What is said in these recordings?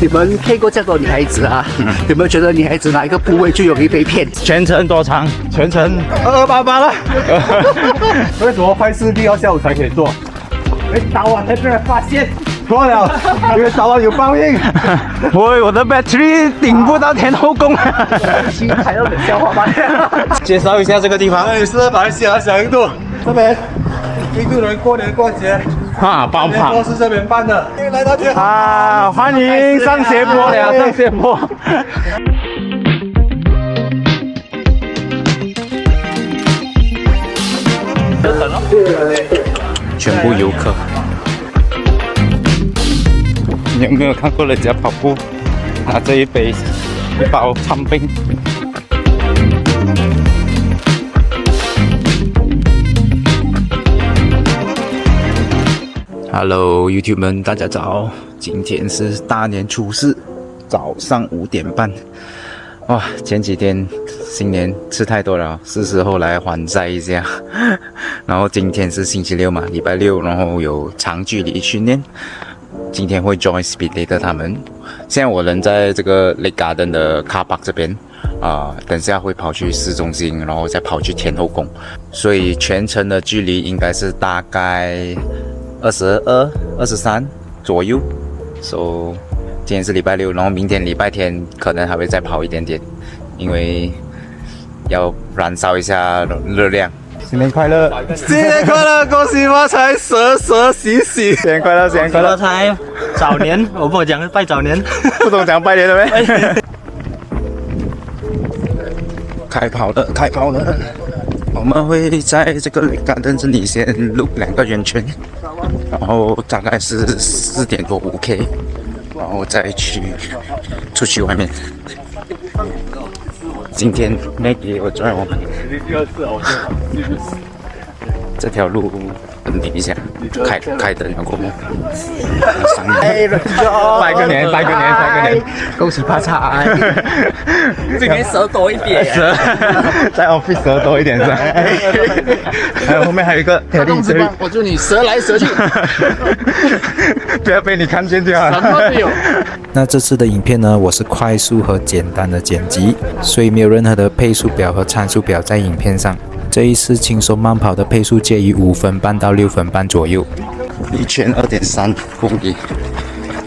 你们配过这么多女孩子啊？有没有觉得女孩子哪一个部位最容易被骗？全程多长？全程2288了。为什么坏事必要下午才可以做？被早晚才被人发现。错了，因为早晚有报应。我的 battery 顶不到天后宫。还有冷笑话吗？介绍一下这个地方。这里是马来西亚小印度，这边印度人过年过节啊，爆跑都是这边办的。来到天啊，欢迎上斜坡了，上斜坡。全部游客。你有没有看过人家跑步拿着一包长冰？Hello YouTube 们，大家早！今天是大年初四，早上5点半。哇，前几天新年吃太多了，是时候来还债一下。然后今天是星期六嘛，礼拜六，然后有长距离训练。今天会 join Speed Leader 他们。现在我人在这个 Lake Garden 的 Car Park 这边等下会跑去市中心，然后再跑去天后宫，所以全程的距离应该是大概22、23左右。So 今天是礼拜六，然后明天礼拜天可能还会再跑一点点，因为要燃烧一下热量。新年快乐！新年快乐，恭喜发财，蛇喜喜！新年快乐，新年快乐！发财，早年，我不讲拜早年，不懂讲拜年了没？开跑了，开跑了！我们会在这个Garden这里先录2个圆圈，然后大概是4点多5K， 然后再出去外面。今天 Maggie 我drive我们这条路等一下，开灯了过后，拜个年，拜个年，拜个年，恭喜发财！今天蛇多一点，蛇在 office 蛇多一点是吧？还有后面还有一个铁力，我祝你蛇来蛇去，不要被你看见就好了。什么没有？那这次的影片呢，我是快速和简单的剪辑，所以没有任何的配速表和参数表在影片上。这一次轻松慢跑的配速介于5分半到6分半左右。1圈2.3公里，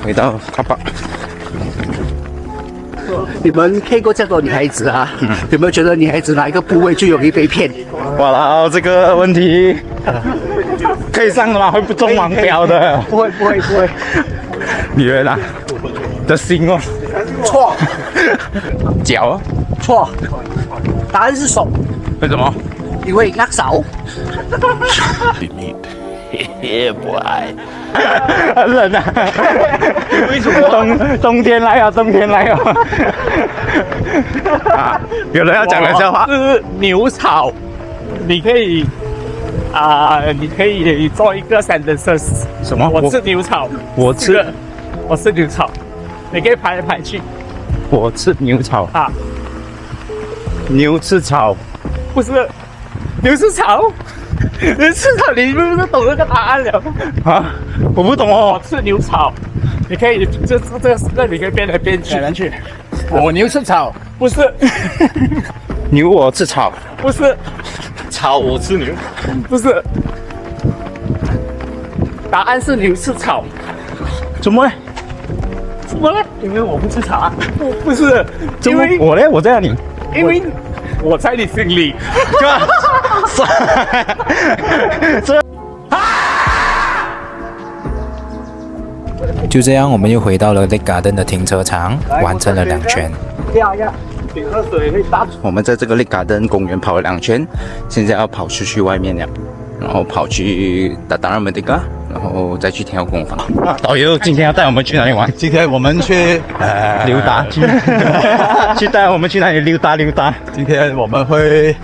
回到卡巴。你们配过这么多女孩子啊？有没有觉得女孩子哪一个部位最容易被骗？哇啦，这个问题可以上的吗？会不中网标的。不会。女人啊的心哦。错，脚啊？错，答案是手，为什么？因为握手。很冷啊！为什么？冬天来啊，冬天来啊！啊，有人要讲冷笑话。是牛草，你可以你可以做一个 sentences。什么？我吃牛草，我吃牛草，你可以排来排去。我吃牛草啊，牛吃草，不是牛吃草。牛吃草，你是不是懂这个答案了？啊，我不懂哦。我吃牛草，你可以这里可以变来变去。我牛吃草，不是，牛我吃草，不是，草我吃牛，不是，答案是牛吃草。怎么嘞？怎么了？因为我不吃草啊。不是，怎么我嘞？我在哪里？因为我在你心里。就这样，我们又回到了 Lake Garden 的停车场，完成了2圈。顶喝水会打。我们在这个Lake Garden公园跑了2圈，现在要跑出去外面了，然后跑去Dataran，然后再去天后宫房。导游今天要带我们去哪里玩？今天我们去溜达，去带我们去哪里溜达？今天我们会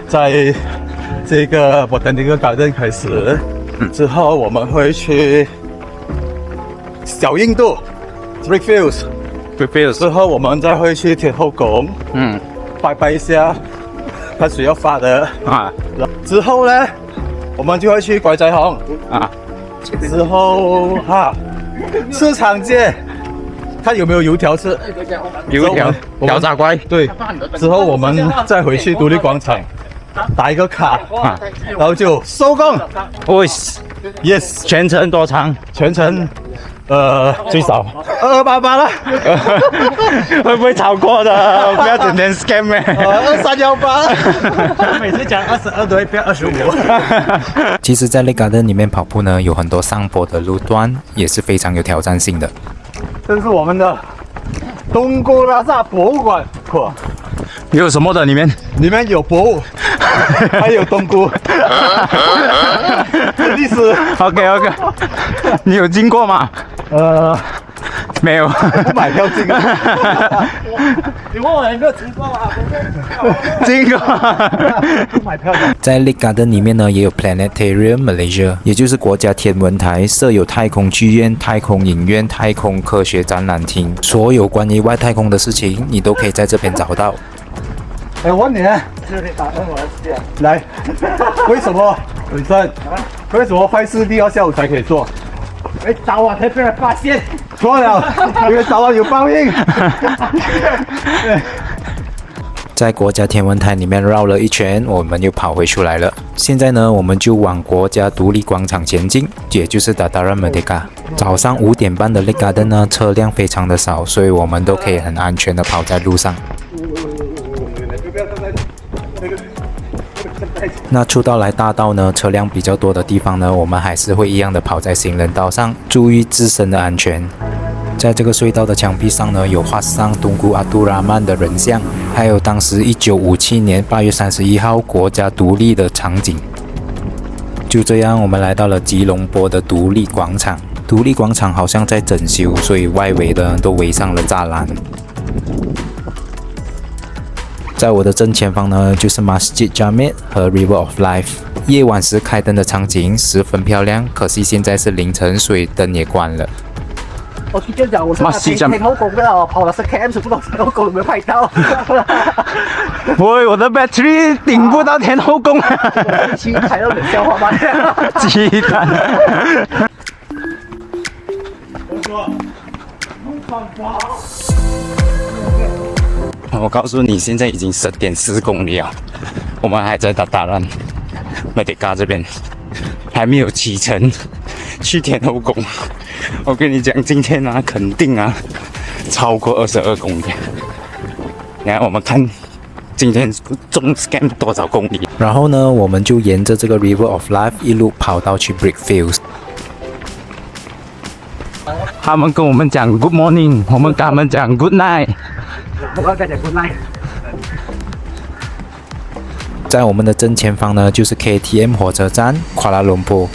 在这个Botanical Garden开始，之后我们会去小印度 Brickfields， 之后我们再会去天后宫，拜拜一下，看谁要发的啊。之后呢，我们就会去拐仔红啊。之后市场街看有没有油条吃。有一条小炸怪，对，之后我们再回去独立广场打一个卡啊，然后就收工。喂， Yes， 全程多长？全程最少2288了，会不会超过的？不要整天 scam 咩2318，每次讲22都会变25。其实，在 Lake Garden 里面跑步呢，有很多上坡的路段，也是非常有挑战性的。这是我们的东姑拉萨博物馆，有什么的里面？里面有博物，还有冬菇，历史。OK， 你有经过吗？没有，不买票进啊。你问我有没有经过啊？经过。不买票的。在 Lake Garden 里面呢，也有 Planetarium Malaysia， 也就是国家天文台，设有太空剧院、太空影院、太空科学展览厅，所有关于外太空的事情，你都可以在这边找到。哎，我问你，来，为什么伟生？为什么坏事一定要下午才可以做？哎，早晚才被人发现。错了，因为早晚有报应。在国家天文台里面绕了一圈，我们又跑回出来了。现在呢，我们就往国家独立广场前进，也就是 Dataran Merdeka。早上5点半的 Lake Garden 呢，车辆非常的少，所以我们都可以很安全的跑在路上。那出到来大道呢，车辆比较多的地方呢，我们还是会一样的跑在行人道上，注意自身的安全。在这个隧道的墙壁上呢，有画上东姑阿杜拉曼的人像，还有当时1957年8月31号国家独立的场景。就这样，我们来到了吉隆坡的独立广场。独立广场好像在整修，所以外围的都围上了栅栏。在我的正前方呢，就是 Masjid Jamid 和 River of Life。夜晚时开灯的场景十分漂亮，可惜现在是凌晨，所以灯也关了。我去这讲，我是天后宫的，我跑了10 km， 不知道天后宫有没有拍到。喂，我的 battery 顶不到天后宫。去开到冷笑话吗？鸡蛋。我告诉你，现在已经10.4公里了，我们还在Dataran Merdeka这边，还没有启程去天后宫。我跟你讲，今天啊，肯定啊，超过22公里。你看，我们看今天中 scam 多少公里。然后呢，我们就沿着这个 River of Life 一路跑到去 Brickfields。他们跟我们讲 Good morning， 我们跟他们讲 Good night。我要跟你讲 Good night。在我们的正前方呢，就是 KTM 火车站夸拉隆坡。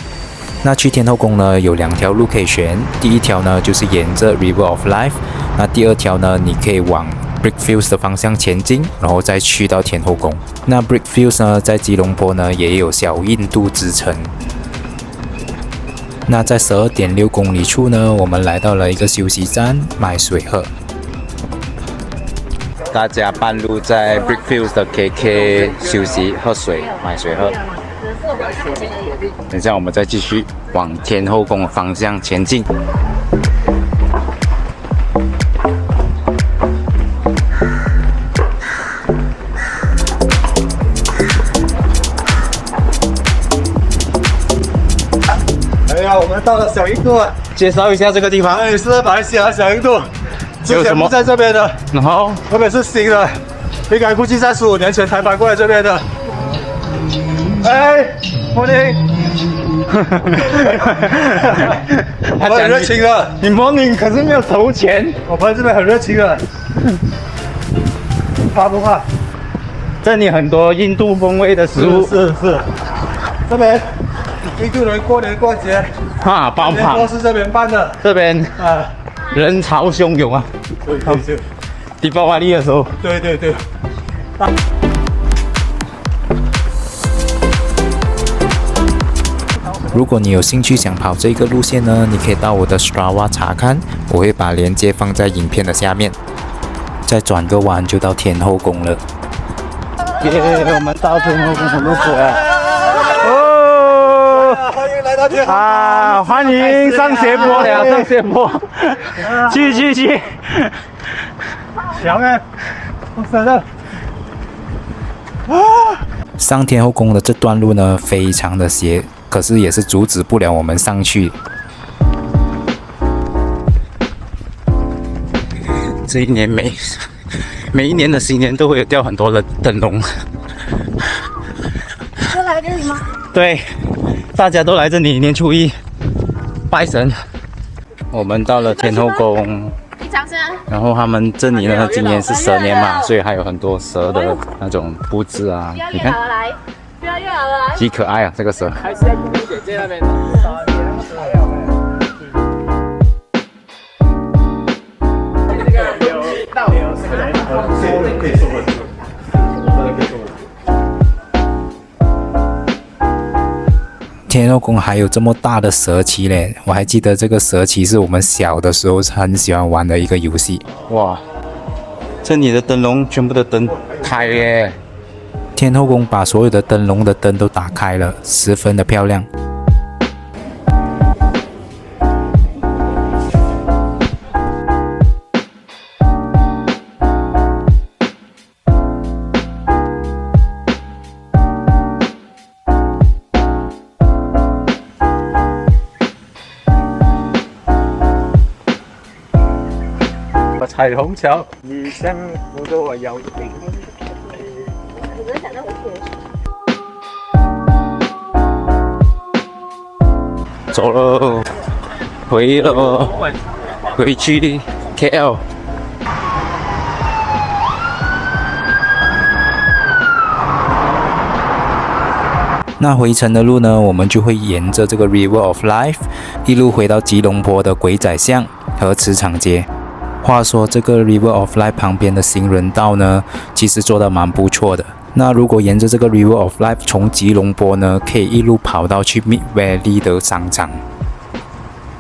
那去天后宫呢，有2条路可以选。第一条呢，就是沿着 River of Life。那第二条呢，你可以往 Brickfields 的方向前进，然后再去到天后宫。那 Brickfields 呢，在吉隆坡呢，也有小印度之称。那在12.6公里处呢，我们来到了一个休息站，买水喝。大家半路在 Brickfields 的 KK 休息、喝水、买水喝。等一下，我们再继续往天后宫的方向前进。哎呀，我们到了小印度了。介绍一下这个地方。哎，是马来西亚小印度，之前不在这边的，然后特别是新的，应该估计在15年前才搬过来这边的。哎，morning， 我们很热情的。你 morning 可是没有投钱。我们这边很热情的，怕不怕？这里很多印度风味的食物。是，这边印度人过年过节，啊，爆年都是这边办的。这边啊，人潮汹涌啊！对，迪巴瓦利的时候，对。如果你有兴趣想跑这个路线呢，你可以到我的 Strava 查看，我会把链接放在影片的下面。再转个弯就到天后宫了。我们到天后宫很多水啊！哦，欢迎来到啊，欢迎上斜坡了，上斜坡，去。强哎，不舍得。上天后宫的这段路呢，非常的斜，可是也是阻止不了我们上去。这一年每一年的新年都会有掉很多的灯笼。就来这里吗？对，大家都来这里年初一拜神。我们到了天后宫，然后他们这里呢，今年是蛇年嘛，所以还有很多蛇的那种布置啊，你看，极可爱啊，这个蛇。还是在姑姑姐姐那边。天后宫还有这么大的蛇旗嘞！我还记得这个蛇旗是我们小的时候很喜欢玩的一个游戏。哇，这里的灯笼全部的灯开耶！天后宫把所有的灯笼的灯都打开了，十分的漂亮。彩虹桥，女生不都我有顶。走喽，回去 KL。那回程的路呢，我们就会沿着这个 River of Life 一路回到吉隆坡的鬼仔巷和磁场街。话说这个 River of Life 旁边的行人道呢，其实做得蛮不错的。那如果沿着这个 River of Life 从吉隆坡呢，可以一路跑到去 Mid Valley 的商场。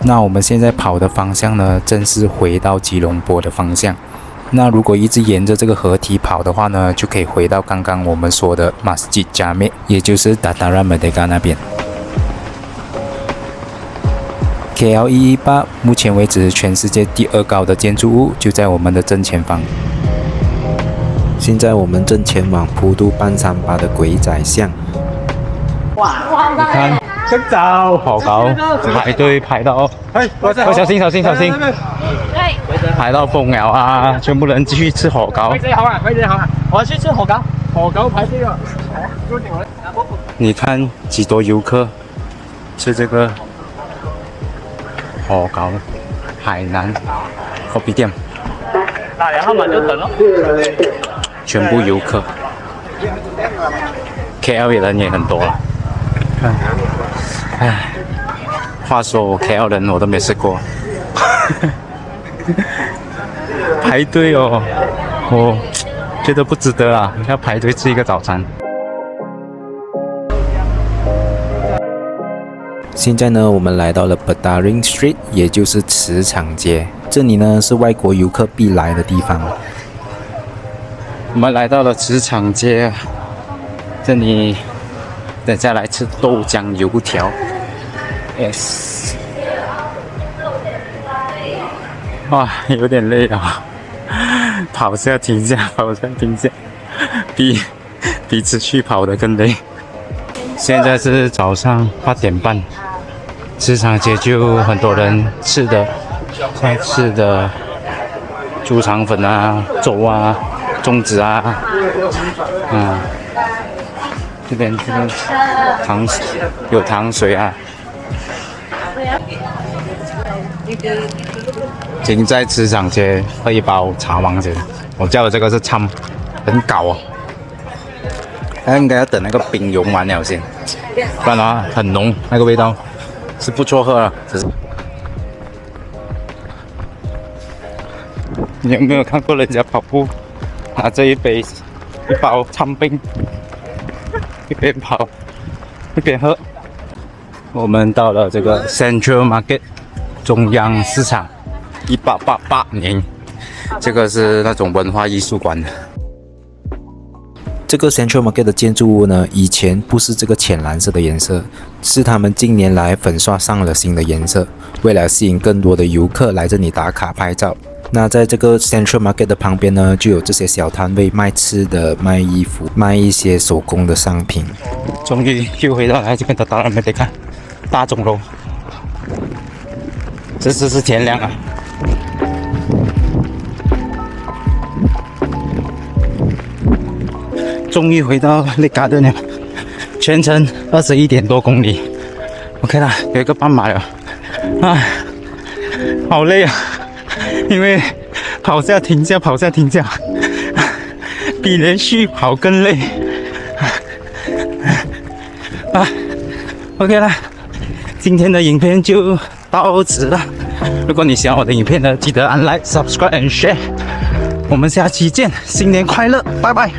那我们现在跑的方向呢，正是回到吉隆坡的方向。那如果一直沿着这个河堤跑的话呢，就可以回到刚刚我们说的 Masjid Jamek， 也就是 Dataran Merdeka 那边。KL 118目前为止全世界第2高的建筑物就在我们的正前方。现在我们正前往普渡半山巴的鬼仔巷。你看，真早，好高，排队排到，小心，排到疯了啊！全部人继续吃火糕。位置好啊，我要去吃火糕排队了。你看几多游客吃这个火糕，海南火锅店，打2号码就等了。全部游客。KL 人也很多了，看，唉，话说我 KL 人我都没吃过，排队哦，我觉得不值得啊，要排队吃一个早餐。现在呢，我们来到了 Petaring Street， 也就是磁场街。这里呢是外国游客必来的地方。我们来到了磁场街，这里等下来吃豆浆油条。Yes， 哇，有点累了，跑下停下，比持续跑的更累。现在是早上8点半，磁场街就很多人吃的，像吃的猪肠粉啊、粥啊、粽子啊，这边有糖水啊。今在磁场街喝一包茶王子，我叫的这个是参，很搞哦。应该要等那个冰融完了先，不然的话很浓，那个味道是不错喝了。只是你有没有看过人家跑步拿这一包参冰，一边跑一边喝？我们到了这个 Central Market 中央市场，1888年，这个是那种文化艺术馆的。这个 Central Market 的建筑物呢，以前不是这个浅蓝色的颜色，是他们近年来粉刷上了新的颜色，为了吸引更多的游客来这里打卡拍照。那在这个 Central Market 的旁边呢，就有这些小摊位卖吃的、卖衣服、卖一些手工的商品。终于又回到来这边的达拉美得看大钟楼，这次是天亮啊。终于回到Lake Garden了，全程21点多公里 ，OK 啦，有一个半马了，啊，好累啊，因为跑下停下，跑下停下，比连续跑更累，啊 ，OK 啦，今天的影片就到此了。如果你喜欢我的影片呢，记得按 Like、Subscribe and Share。我们下期见，新年快乐，拜拜。